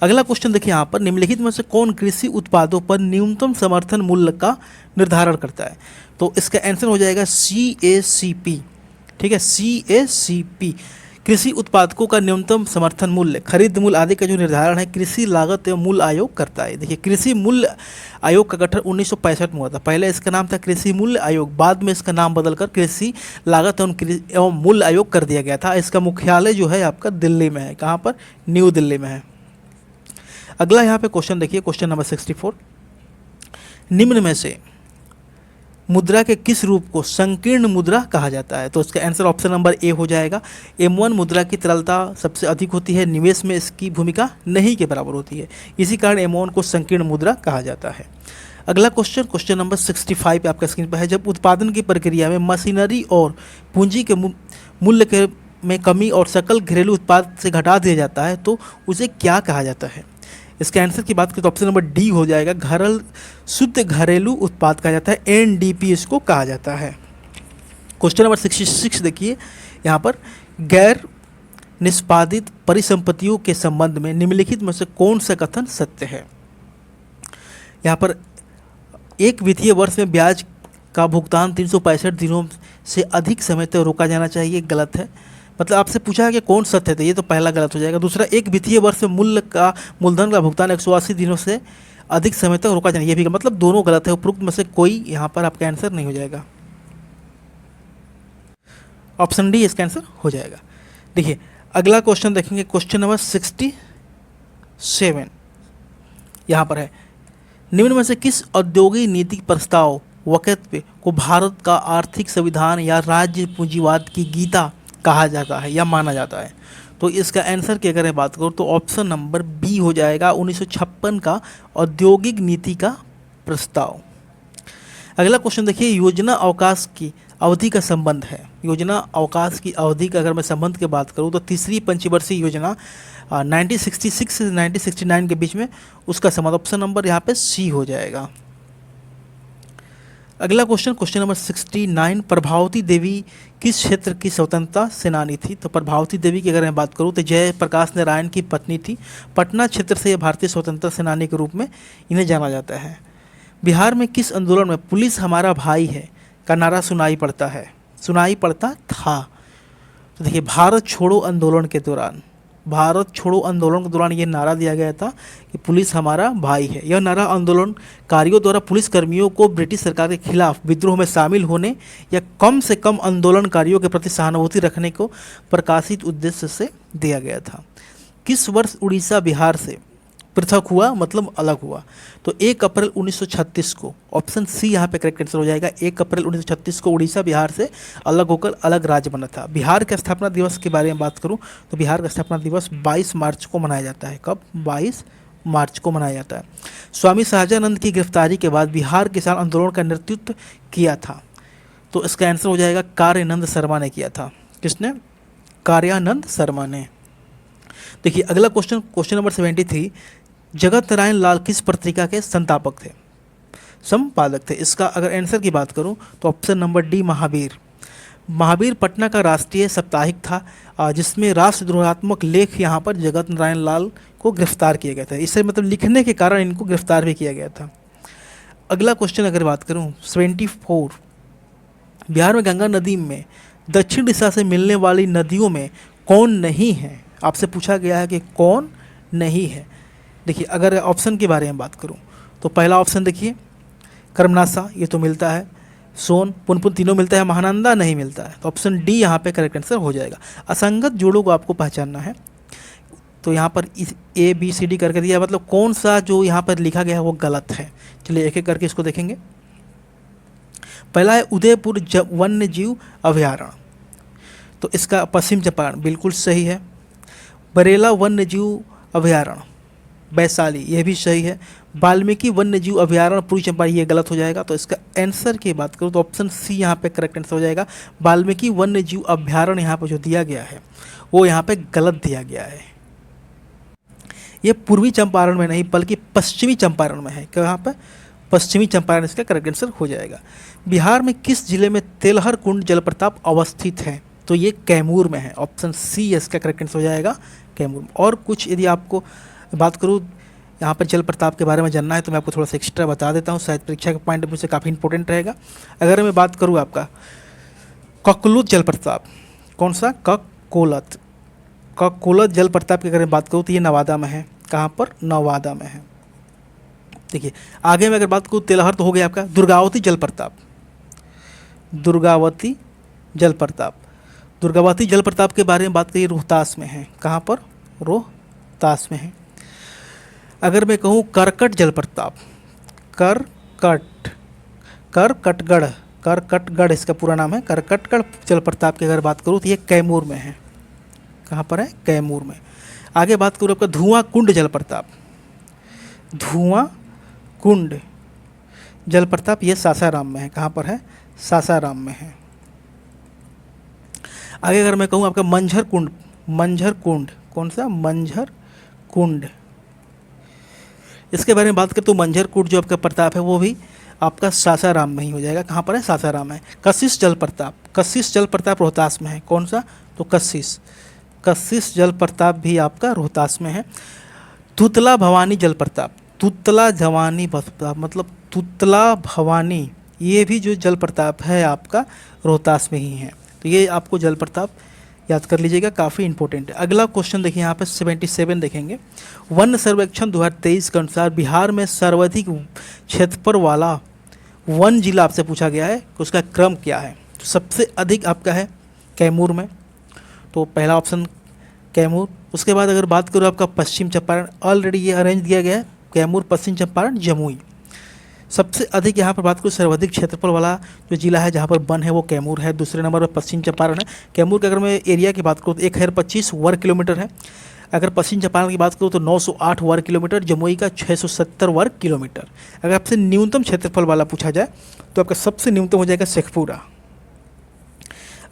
अगला क्वेश्चन देखिए यहाँ पर, निम्नलिखित में से कौन कृषि उत्पादों पर न्यूनतम समर्थन मूल्य का निर्धारण करता है? तो इसका आंसर हो जाएगा CACP। ठीक है, CACP कृषि उत्पादकों का न्यूनतम समर्थन मूल्य, खरीद मूल्य आदि का जो निर्धारण है कृषि लागत एवं मूल्य आयोग करता है। देखिए कृषि मूल्य आयोग का गठन 1965 में हुआ था। पहले इसका नाम था कृषि मूल्य आयोग, बाद में इसका नाम बदलकर कृषि लागत एवं मूल्य आयोग कर दिया गया था। इसका मुख्यालय जो है आपका दिल्ली में है। कहाँ पर? न्यू दिल्ली में है। अगला यहाँ पे क्वेश्चन देखिए, क्वेश्चन नंबर 64, निम्न में से मुद्रा के किस रूप को संकीर्ण मुद्रा कहा जाता है? तो इसका आंसर ऑप्शन नंबर ए हो जाएगा। M1 मुद्रा की तरलता सबसे अधिक होती है, निवेश में इसकी भूमिका नहीं के बराबर होती है, इसी कारण M1 को संकीर्ण मुद्रा कहा जाता है। अगला क्वेश्चन नंबर 65 पे आपका स्क्रीन पर है, जब उत्पादन की प्रक्रिया में मशीनरी और पूंजी के मूल्य में कमी और सकल घरेलू उत्पाद से घटा दिया जाता है तो उसे क्या कहा जाता है? इसके आंसर की बात करें तो ऑप्शन नंबर डी हो जाएगा, शुद्ध घरेलू उत्पाद कहा जाता है, NDP इसको कहा जाता है। क्वेश्चन नंबर 66 देखिए यहाँ पर, गैर निष्पादित परिसंपत्तियों के संबंध में निम्नलिखित में से कौन सा कथन सत्य है? यहाँ पर एक वित्तीय वर्ष में ब्याज का भुगतान 365 दिनों से अधिक समय तक रोका जाना चाहिए, गलत है। मतलब आपसे पूछा है कि कौन सत्य है, तो ये तो पहला गलत हो जाएगा। दूसरा, एक वित्तीय वर्ष में मूलधन का भुगतान 180 दिनों से अधिक समय तक रोका जाना, ये भी मतलब दोनों गलत है। उपरोक्त में से कोई यहाँ पर आपका आंसर नहीं हो जाएगा। ऑप्शन डी इसका आंसर हो जाएगा। देखिए अगला क्वेश्चन देखेंगे, क्वेश्चन नंबर 67 यहाँ पर है, निम्न में से किस औद्योगिक नीति प्रस्ताव वक्तव्य को भारत का आर्थिक संविधान या राज्य पूंजीवाद की गीता कहा जाता है या माना जाता है? तो इसका आंसर की अगर मैं बात करूँ तो ऑप्शन नंबर बी हो जाएगा, 1956 का औद्योगिक नीति का प्रस्ताव। अगला क्वेश्चन देखिए, योजना अवकाश की अवधि का संबंध है। योजना अवकाश की अवधि का अगर मैं संबंध की बात करूँ तो तीसरी पंचवर्षीय योजना 1966 से 1969 के बीच में, उसका संबंध ऑप्शन नंबर यहाँ पे सी हो जाएगा। अगला क्वेश्चन नंबर 69, प्रभावती देवी किस क्षेत्र की स्वतंत्रता सेनानी थी? तो प्रभावती देवी की अगर मैं बात करूँ तो जयप्रकाश नारायण की पत्नी थी। पटना क्षेत्र से भारतीय स्वतंत्रता सेनानी के रूप में इन्हें जाना जाता है। बिहार में किस आंदोलन में पुलिस हमारा भाई है का नारा सुनाई पड़ता था? तो देखिए भारत छोड़ो आंदोलन के दौरान ये नारा दिया गया था कि पुलिस हमारा भाई है। यह नारा आंदोलनकारियों द्वारा पुलिस कर्मियों को ब्रिटिश सरकार के खिलाफ विद्रोह में शामिल होने या कम से कम आंदोलनकारियों के प्रति सहानुभूति रखने को प्रकाशित उद्देश्य से दिया गया था। किस वर्ष उड़ीसा बिहार से पृथक हुआ, मतलब अलग हुआ? तो 1 अप्रैल 1936 को, ऑप्शन सी यहाँ पे करेक्ट आंसर हो जाएगा। 1 अप्रैल 1936 को उड़ीसा बिहार से अलग होकर अलग राज्य बना था। बिहार के स्थापना दिवस के बारे में बात करूँ तो बिहार का स्थापना दिवस 22 मार्च को मनाया जाता है। कब? 22 मार्च को मनाया जाता है। स्वामी सहजानंद की गिरफ्तारी के बाद बिहार किसान आंदोलन का नेतृत्व किया था? तो इसका आंसर हो जाएगा कार्यानंद शर्मा ने किया था। किसने? कार्यानंद शर्मा ने। देखिए अगला question, question number 73, Jagat Narayan Lal किस पत्रिका के संस्थापक थे, संपादक थे? इसका अगर आंसर की बात करूं तो option number D, Mahavir. Mahavir Patna का राष्ट्रीय साप्ताहिक था, जिसमें राष्ट्रद्रोहात्मक लेख यहाँ पर जगत नारायण लाल को गिरफ्तार किया गया था। इससे मतलब लिखने के कारण इनको गिरफ्तार भी किया गया था। अगला क्वेश्चन अगर बात करूं 74, बिहार में गंगा नदी में दक्षिण दिशा से मिलने वाली नदियों में कौन नहीं है? आपसे पूछा गया है कि कौन नहीं है। देखिए अगर ऑप्शन के बारे में बात करूं तो पहला ऑप्शन देखिए कर्मनाशा, ये तो मिलता है। सोन, पुनपुन तीनों मिलता है, महानंदा नहीं मिलता है। तो ऑप्शन डी यहाँ पे करेक्ट आंसर हो जाएगा। असंगत जोड़ों को आपको पहचानना है, तो यहाँ पर ए बी सी डी करके दिया, मतलब कौन सा जो यहाँ पर लिखा गया है वो गलत है। चलिए एक एक करके इसको देखेंगे। पहला है उदयपुर वन्य जीव अभयारण्य, तो इसका पश्चिम चंपारण बिल्कुल सही है। बरेला वन्य जीव अभयारण्य वैशाली, ये भी सही है। वाल्मीकि वन्य जीव अभयारण्य पूर्वी चंपारण, ये गलत हो जाएगा। तो इसका आंसर की बात करूँ तो ऑप्शन सी यहाँ पे करेक्ट आंसर हो जाएगा। वाल्मीकि वन्य जीव अभयारण्य यहाँ पर जो दिया गया है वो यहाँ पे गलत दिया गया है। ये पूर्वी चंपारण में नहीं बल्कि पश्चिमी चंपारण में है। कहाँ पर? पश्चिमी चंपारण इसका करेक्ट आंसर हो जाएगा। बिहार में किस जिले में तेलहर कुंड जलप्रपात अवस्थित है? तो ये कैमूर में है। ऑप्शन सी इसका करेक्ट आंसर हो जाएगा, कैमूर में। और कुछ यदि आपको बात करूँ यहाँ पर जलप्रपात के बारे में जानना है तो मैं आपको थोड़ा सा एक्स्ट्रा बता देता हूँ, शायद परीक्षा के पॉइंट ऑफ व्यू से काफ़ी इंपॉर्टेंट रहेगा। अगर मैं बात करूँ आपका ककलुत जलप्रपात, कौन सा? ककोलत जलप्रपात की अगर मैं बात करूँ तो ये नवादा में है। कहाँ पर? नवादा में है। देखिए आगे में अगर बात करूँ तेलहर तो हो गया आपका। दुर्गावती जलप्रपात, दुर्गावती जलप्रपात के बारे में बात करिए, रोहतास में है। कहाँ पर? रोहतास में है। अगर मैं कहूँ करकट जलप्रपात, करकटगढ़ इसका पूरा नाम है। करकटगढ़ जलप्रपात की अगर बात करूँ तो ये कैमूर में है। कहाँ पर है? कैमूर में। आगे बात करूँ आपका धुआं कुंड जलप्रपात, धुआं कुंड जलप्रपात, ये सासाराम में है। कहाँ पर है? सासाराम में है। आगे अगर मैं कहूँ आपका मंझर कुंड, कौन सा? मंझर कुंड, इसके बारे में बात करें तो मंझर कुंड जो आपका प्रताप है वो भी आपका सासाराम में ही हो जाएगा। कहाँ पर है? सासाराम में। कशिश जलप्रपात रोहतास में है। कौन सा? तो कशिश जलप्रपात भी आपका रोहतास में है। तुतला भवानी जलप्रपात, मतलब तुतला भवानी, ये भी जो जलप्रपात है आपका रोहतास में ही है। तो ये आपको जलप्रपात याद कर लीजिएगा, काफ़ी इंपॉर्टेंट है। अगला क्वेश्चन देखिए यहाँ पे 77 देखेंगे। वन सर्वेक्षण 2023 के अनुसार बिहार में सर्वाधिक क्षेत्रफल वाला वन जिला आपसे पूछा गया है, उसका क्रम क्या है? तो सबसे अधिक आपका है कैमूर में, तो पहला ऑप्शन कैमूर। उसके बाद अगर बात करूँ आपका पश्चिम चंपारण, ऑलरेडी ये अरेंज दिया गया है, कैमूर, पश्चिम चंपारण, जमुई। सबसे अधिक यहाँ पर बात करूँ सर्वाधिक क्षेत्रफल वाला जो जिला है जहाँ पर वन है वो कैमूर है। दूसरे नंबर पर पश्चिम चंपारण है। कैमूर के अगर मैं एरिया की बात करूँ तो 1025 वर्ग किलोमीटर है। अगर पश्चिम चंपारण की बात करूँ तो 908 वर्ग किलोमीटर, जमुई का 670 वर्ग किलोमीटर। अगर आपसे न्यूनतम क्षेत्रफल वाला पूछा जाए तो आपका सबसे न्यूनतम हो जाएगा शेखपुरा।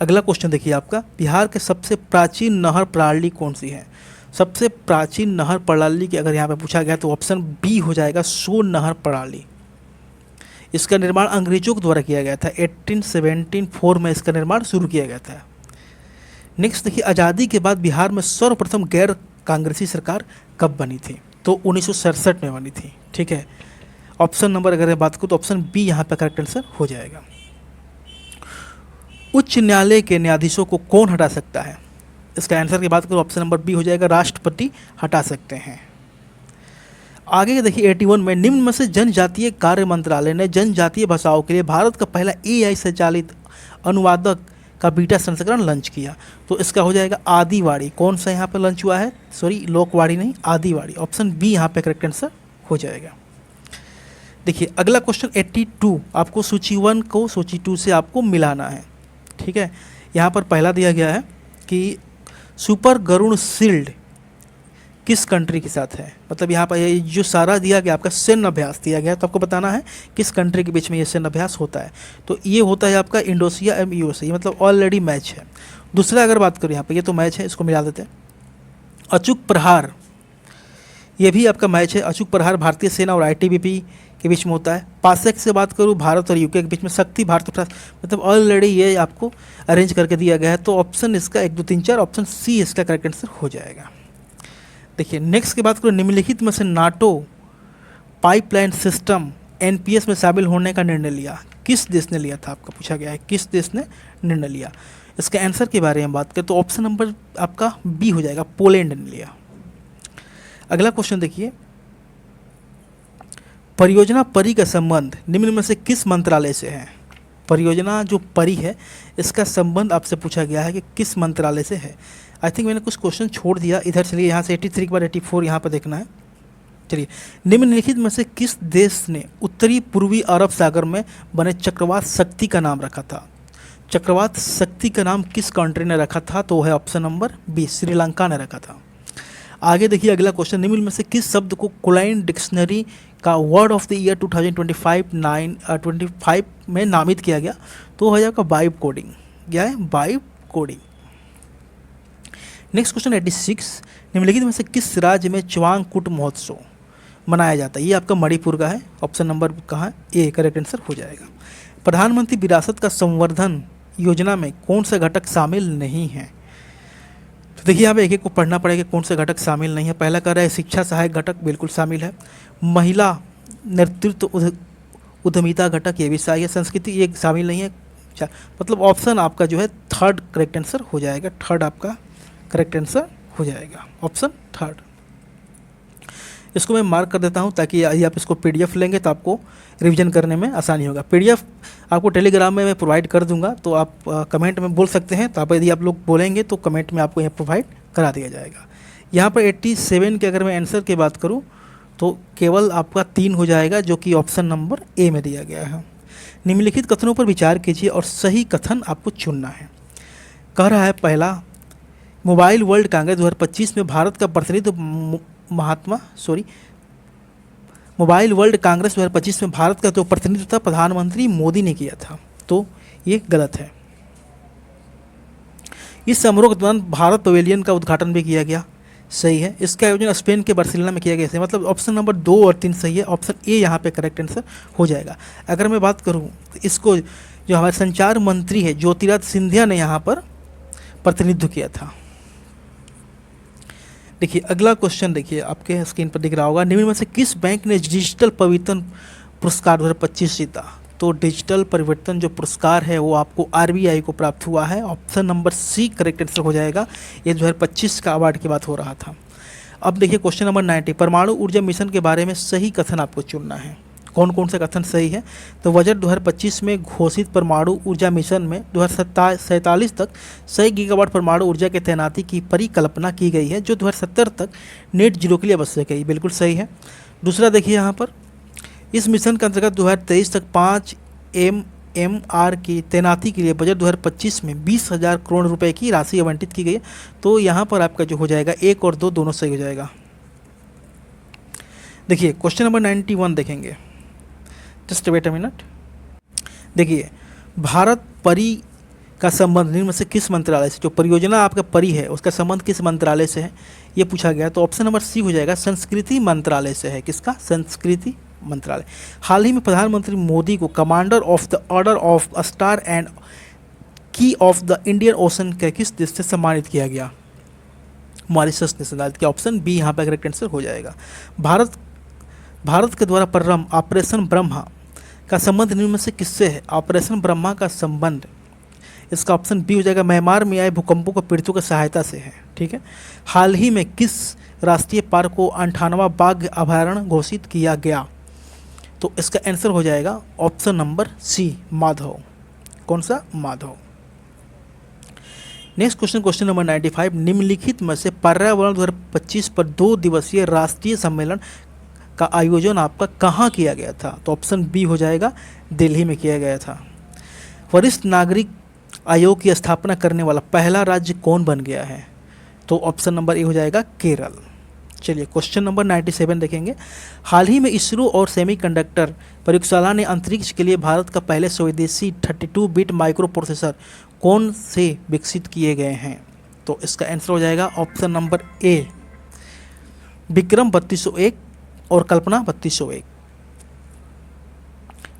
अगला क्वेश्चन देखिए आपका, बिहार के सबसे प्राचीन नहर प्रणाली कौन सी है? सबसे प्राचीन नहर प्रणाली की अगर यहाँ पे पूछा गया तो ऑप्शन बी हो जाएगा, सोन नहर प्रणाली। इसका निर्माण अंग्रेजों के द्वारा किया गया था। 1874 में इसका निर्माण शुरू किया गया था। नेक्स्ट देखिए, आज़ादी के बाद बिहार में सर्वप्रथम गैर कांग्रेसी सरकार कब बनी थी? तो 1967 में बनी थी। ठीक है, ऑप्शन नंबर अगर बात करूँ तो ऑप्शन बी यहाँ पर करेक्ट आंसर हो जाएगा। उच्च न्यायालय के न्यायाधीशों को कौन हटा सकता है? इसका आंसर की बात करूँ ऑप्शन नंबर बी हो जाएगा, राष्ट्रपति हटा सकते हैं। आगे देखिए 81 में निम्न में से जनजातीय कार्य मंत्रालय ने जनजातीय भाषाओं के लिए भारत का पहला AI संचालित अनुवादक का बीटा संस्करण लॉन्च किया। तो इसका हो जाएगा आदिवाड़ी। कौन सा यहाँ पे लॉन्च हुआ है? सॉरी, लोकवाड़ी नहीं, आदिवाड़ी। ऑप्शन बी यहाँ पे करेक्ट आंसर हो जाएगा। देखिए अगला क्वेश्चन 82, आपको सूची 1 को सूची 2 से आपको मिलाना है। ठीक है, यहाँ पर पहला दिया गया है कि सुपर गरुड़ शील्ड किस कंट्री के साथ है? मतलब यहाँ पर ये जो सारा दिया गया आपका सैन्य अभ्यास दिया गया, तो आपको बताना है किस कंट्री के बीच में ये सैन्य अभ्यास होता है। तो ये होता है आपका इंडोनेशिया एवं USA, मतलब ऑलरेडी मैच है। दूसरा अगर बात करूँ यहाँ पे, ये तो मैच है, इसको मिला देते हैं। अचूक प्रहार, ये भी आपका मैच है। अचूक प्रहार भारतीय सेना और आईटीबीपी के बीच में होता है। पासक से बात करूँ, भारत और यूके के बीच में। शक्ति भारत और मतलब ऑलरेडी ये आपको अरेंज करके दिया गया है। तो ऑप्शन इसका 1 2 3 4, ऑप्शन सी इसका करेक्ट आंसर हो जाएगा। देखिए नेक्स्ट की बात करूँ, निम्नलिखित में से नाटो पाइपलाइन सिस्टम एनपीएस में शामिल होने का निर्णय लिया, किस देश ने लिया था, आपका पूछा गया है किस देश ने निर्णय लिया। इसके आंसर के बारे में बात करें तो ऑप्शन नंबर आपका बी हो जाएगा, पोलैंड ने लिया। अगला क्वेश्चन देखिए, परियोजना परी का संबंध निम्न में से किस मंत्रालय से है। परियोजना जो परी है इसका संबंध आपसे पूछा गया है कि किस मंत्रालय से है। आई थिंक मैंने कुछ क्वेश्चन छोड़ दिया इधर, चलिए यहाँ से 83 के बाद 84 यहाँ पर देखना है। चलिए, निम्नलिखित में से किस देश ने उत्तरी पूर्वी अरब सागर में बने चक्रवात शक्ति का नाम रखा था। चक्रवात शक्ति का नाम किस कंट्री ने रखा था, तो है ऑप्शन नंबर बी, श्रीलंका ने रखा था। आगे देखिए अगला क्वेश्चन, निम्न में से किस शब्द को कुलाइन डिक्शनरी का वर्ड ऑफ द ईयर 2025 में नामित किया गया, तो है आपका वाइब कोडिंग। क्या है, वाइब कोडिंग। नेक्स्ट क्वेश्चन 86, निम्नलिखित में से किस राज्य में च्वांगकुट महोत्सव मनाया जाता है। ये आपका मणिपुर का है, ऑप्शन नंबर कहाँ है, ए करेक्ट आंसर हो जाएगा। प्रधानमंत्री विरासत का संवर्धन योजना में कौन सा घटक शामिल नहीं है। तो देखिए यहाँ पे एक एक को पढ़ना पड़ेगा कौन सा घटक शामिल नहीं है। पहला कह रहा है शिक्षा सहायक घटक, बिल्कुल शामिल है। महिला नेतृत्व उद्यमिता घटक, ये भी सही है। संस्कृति ये शामिल नहीं है। मतलब ऑप्शन आपका जो है थर्ड करेक्ट आंसर हो जाएगा। थर्ड आपका करेक्ट आंसर हो जाएगा, ऑप्शन थर्ड। इसको मैं मार्क कर देता हूँ ताकि यदि आप इसको पीडीएफ लेंगे तो आपको रिवीजन करने में आसानी होगा। पीडीएफ आपको टेलीग्राम में मैं प्रोवाइड कर दूंगा, तो आप कमेंट में बोल सकते हैं। तो आप यदि आप लोग बोलेंगे तो कमेंट में आपको यह प्रोवाइड करा दिया जाएगा। यहाँ पर 87 के अगर मैं आंसर की बात करूँ तो केवल आपका 3 हो जाएगा, जो कि ऑप्शन नंबर ए में दिया गया है। निम्नलिखित कथनों पर विचार कीजिए और सही कथन आपको चुनना है। कह रहा है पहला, मोबाइल वर्ल्ड कांग्रेस 2025 में भारत का प्रतिनिधित्व मोबाइल वर्ल्ड कांग्रेस 2025 में भारत का जो प्रतिनिधित्व था प्रधानमंत्री मोदी ने किया था, तो ये गलत है। इस समारोह के दौरान भारत पवेलियन का उद्घाटन भी किया गया, सही है। इसका आयोजन स्पेन के बार्सिलोना में किया गया है। मतलब ऑप्शन नंबर 2 और 3 सही है, ऑप्शन ए यहाँ पे करेक्ट आंसर हो जाएगा। अगर मैं बात करूँ तो इसको जो हमारे संचार मंत्री है ज्योतिरादित्य सिंधिया ने यहाँ पर प्रतिनिधित्व किया था। देखिए अगला क्वेश्चन, देखिए आपके स्क्रीन पर दिख रहा होगा, निम्न में से किस बैंक ने डिजिटल परिवर्तन पुरस्कार 2025 जीता। तो डिजिटल परिवर्तन जो पुरस्कार है वो आपको आरबीआई को प्राप्त हुआ है, option number C correct answer हो जाएगा। ये 2025 का अवार्ड की बात हो रहा था। अब देखिए क्वेश्चन नंबर 90, परमाणु ऊर्जा मिशन के बारे में सही कथन आपको चुनना है। कौन कौन सा कथन सही है, तो बजट 2025 में घोषित परमाणु ऊर्जा मिशन में 2047 तक 100 गीगावाट परमाणु ऊर्जा के तैनाती की परिकल्पना की गई है, जो 2070 तक नेट जीरो के लिए आवश्यक है, बिल्कुल सही है। दूसरा देखिए यहाँ पर, इस मिशन के अंतर्गत 2023 तक 5 MMR की तैनाती के लिए बजट 2025 में 20,000 करोड़ रुपए की राशि आवंटित की गई है, तो यहाँ पर आपका जो हो जाएगा 1 और 2 दोनों सही हो जाएगा। देखिए क्वेश्चन नंबर 91 देखेंगे, जस्ट वेट अ मिनट। देखिए भारत परी का संबंध निम्न में से किस मंत्रालय से, जो परियोजना आपका परी है उसका संबंध किस मंत्रालय से है ये पूछा गया, तो ऑप्शन नंबर सी हो जाएगा, संस्कृति मंत्रालय से है। किसका, संस्कृति मंत्रालय। हाल ही में प्रधानमंत्री मोदी को commander of the order of star and की ऑफ द इंडियन ओशन के किस देश से सम्मानित किया गया, मॉरिशस ने सम्मानित किया, ऑप्शन बी यहाँ पर करेक्ट आंसर हो जाएगा। भारत के द्वारा प्रारंभ ऑपरेशन ब्रह्मा का संबंध निम्न में से किससे है, ऑपरेशन ब्रह्मा का संबंध इसका ऑप्शन बी हो जाएगा, म्यांमार में आए भूकंपों को पीड़ितों की सहायता से है। ठीक है। हाल ही में किस राष्ट्रीय पार्क को 98वां बाघ अभयारण्य घोषित किया गया, तो इसका आंसर हो जाएगा ऑप्शन नंबर सी, माधव। कौन सा, Madhav. Next question, question number 95, निम्नलिखित में से पर्यावरण 2025 पर 2 दिवसीय राष्ट्रीय सम्मेलन का आयोजन आपका कहाँ किया गया था, तो ऑप्शन बी हो जाएगा, दिल्ली में किया गया था। वरिष्ठ नागरिक आयोग की स्थापना करने वाला पहला राज्य कौन बन गया है, तो ऑप्शन नंबर ए हो जाएगा, केरल। चलिए क्वेश्चन नंबर 97 देखेंगे, हाल ही में इसरो और सेमीकंडक्टर प्रयोगशाला ने अंतरिक्ष के लिए भारत का पहले स्वदेशी 32 बिट माइक्रो प्रोसेसर कौन से विकसित किए गए हैं? तो इसका आंसर हो जाएगा ऑप्शन नंबर ए, विक्रम 3201 और कल्पना 3201।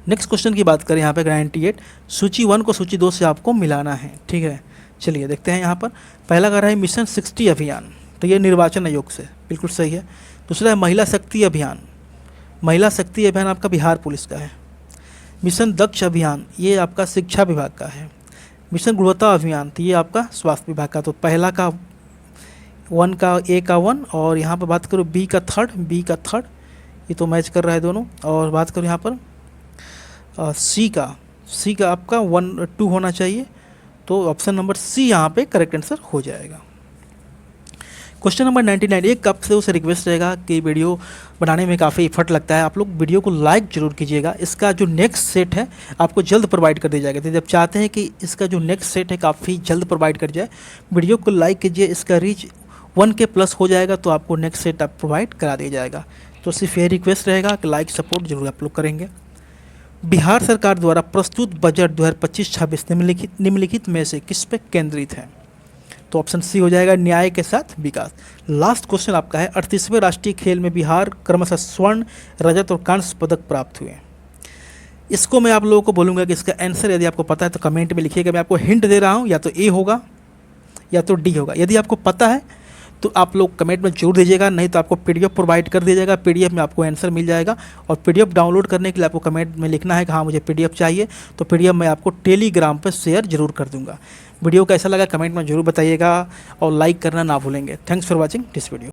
नेक्स्ट क्वेश्चन की बात करें यहाँ पे 98, सूची 1 को सूची 2 से आपको मिलाना है, ठीक है। चलिए देखते हैं यहाँ पर। पहला कह रहा है मिशन 60 अभियान, तो ये निर्वाचन आयोग से, बिल्कुल सही है। दूसरा है महिला शक्ति अभियान, महिला शक्ति अभियान आपका बिहार पुलिस का है। मिशन दक्ष अभियान, ये आपका शिक्षा विभाग का है। मिशन गुणवत्ता अभियान, तो ये आपका स्वास्थ्य विभाग का। तो पहला का 1 का ए का 1, और यहाँ पर बात करूँ बी का थर्ड, ये तो मैच कर रहा है दोनों। और बात करूँ यहाँ पर सी का आपका 1 2 होना चाहिए, तो ऑप्शन नंबर सी यहाँ पे करेक्ट आंसर हो जाएगा। क्वेश्चन नंबर 99, एक आपसे उसे रिक्वेस्ट रहेगा कि वीडियो बनाने में काफ़ी एफर्ट लगता है, आप लोग वीडियो को लाइक जरूर कीजिएगा। इसका जो नेक्स्ट सेट है आपको जल्द प्रोवाइड कर दिया जाएगा, तो जब चाहते हैं कि इसका जो नेक्स्ट सेट है काफ़ी जल्द प्रोवाइड कर जाए, वीडियो को लाइक कीजिए। इसका रीच 1K प्लस हो जाएगा तो आपको नेक्स्ट सेट आप प्रोवाइड करा दिया जाएगा। तो सिर्फ ये रिक्वेस्ट रहेगा कि लाइक सपोर्ट जरूर आप लोग करेंगे। बिहार सरकार द्वारा प्रस्तुत बजट 2025-26 निम्नलिखित में से किस पे केंद्रित है? तो ऑप्शन सी हो जाएगा न्याय के साथ विकास। लास्ट क्वेश्चन आपका है 38वें राष्ट्रीय खेल में बिहार क्रमशः स्वर्ण, रजत और कांस्य पदक प्राप्त हुए। इसको मैं आप लोगों को बोलूँगा कि इसका आंसर यदि आपको पता है तो कमेंट में लिखिएगा। मैं आपको हिंट दे रहा हूँ, या तो ए होगा या तो डी होगा। यदि आपको पता है तो आप लोग कमेंट में जरूर दीजिएगा, नहीं तो आपको पीडीएफ प्रोवाइड कर दिया जाएगा, पीडीएफ में आपको आंसर मिल जाएगा। और पीडीएफ डाउनलोड करने के लिए आपको कमेंट में लिखना है कि हाँ मुझे पीडीएफ चाहिए, तो पीडीएफ मैं आपको टेलीग्राम पर शेयर जरूर कर दूंगा। वीडियो कैसा लगा कमेंट में जरूर बताइएगा और लाइक करना ना भूलेंगे। Thanks for watching this video.